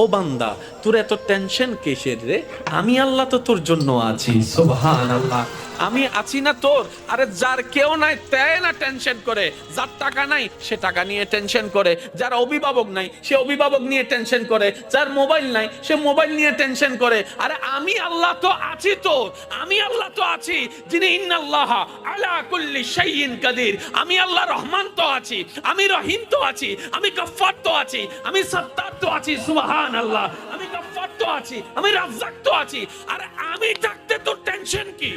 ও বান্দা, তোর এত টেনশন কিসের রে? আমি আল্লাহ তো তোর জন্য আছি। সুবহানাল্লাহ। আমি আছি না তোর? আরে যার কেউ নাই তাই না টেনশন করে, যার টাকা নাই সে টাকা নিয়ে টেনশন করে, যার অভিভাবক নাই সে অভিভাবক নিয়ে টেনশন করে, যার মোবাইল নাই সে মোবাইল নিয়ে টেনশন করে। আরে আমি আল্লাহ তো আছি তোর, আমি আল্লাহ তো আছি যিনি ইন্নাল্লাহা আলা কুল্লি শাইইন কাদির। আমি আল্লাহ রহমান তো আছি, আমি রহিম তো আছি, আমি গফফার তো আছি, আমি সত্তার তো আছি। সুবহানাল্লাহ। আমি গফফার তো আছি, আমি রাজ্জাক তো আছি। আরে আমি থাকতে তোর টেনশন কি?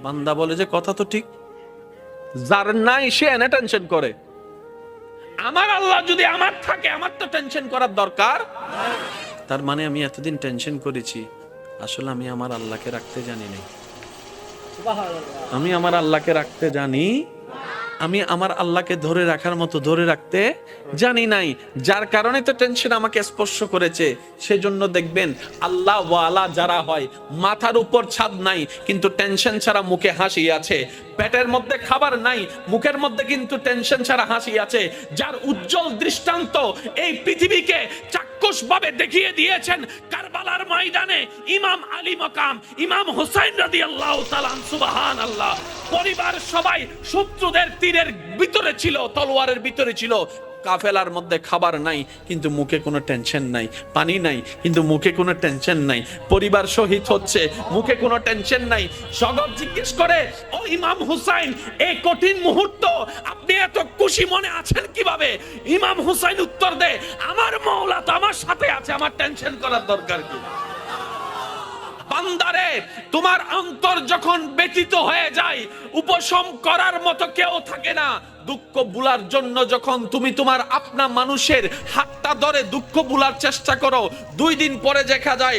বান্দা বলে যে কথা তো ঠিক, যার নাই সে এনে টেনশন করে। আমার আল্লাহ যদি আমার থাকে, আমার তো টেনশন করার দরকার। তার মানে আমি এতদিন টেনশন করেছি, আসলে আমি আমার আল্লাহকে রাখতে জানি না। আমি আমার আল্লাহকে রাখতে জানি, আমি আমার আল্লাহকে ধরে রাখার মতো ধরে রাখতে জানি নাই, যার কারণে তো টেনশন আমাকে স্পর্শ করেছে। সেজন্য দেখবেন আল্লাহ ওয়ালা যারা হয়, মাথার উপর ছাদ নাই কিন্তু টেনশন ছাড়া মুখে হাসি আছে, পেটের মধ্যে খাবার নাই মুখের মধ্যে কিন্তু টেনশন ছাড়া হাসি আছে, যার উজ্জ্বল দৃষ্টান্ত এই পৃথিবীকে চাক্ষুষভাবে দেখিয়ে দিয়েছেন কারবালার ময়দানে ইমাম আলী মাকাম ইমাম হুসাইন রাদিয়াল্লাহু তাআলা। সুবহানাল্লাহ। পরিবার সবাই শত্রুদের তীরের ভিতরে ছিল, তলোয়ারের ভিতরে ছিল, কাফেলার মধ্যে খাবার নাই কিন্তু মুখে কোনো টেনশন নাই, পানি নাই কিন্তু মুখে কোনো টেনশন নাই, পরিবার শহীদ হচ্ছে মুখে কোনো টেনশন নাই। জগৎ জিজ্ঞেস করে, ও ইমাম হুসাইন, এই কঠিন মুহূর্ত আপনি এত খুশি মনে আছেন কিভাবে? ইমাম হুসাইন উত্তর দেয়, আমার মাওলা তো আমার সাথে আছে, আমার টেনশন করার দরকার কি? বান্দারে, তোমার অন্তর যখন ব্যথিত হয়ে যায়, উপশম করার মতো কেউ থাকে না। দুঃখ ভুলার জন্য যখন তুমি তোমার আপনা মানুষের হাতটা ধরে দুঃখ ভুলার চেষ্টা করো, 2 দিন পরে দেখা যায়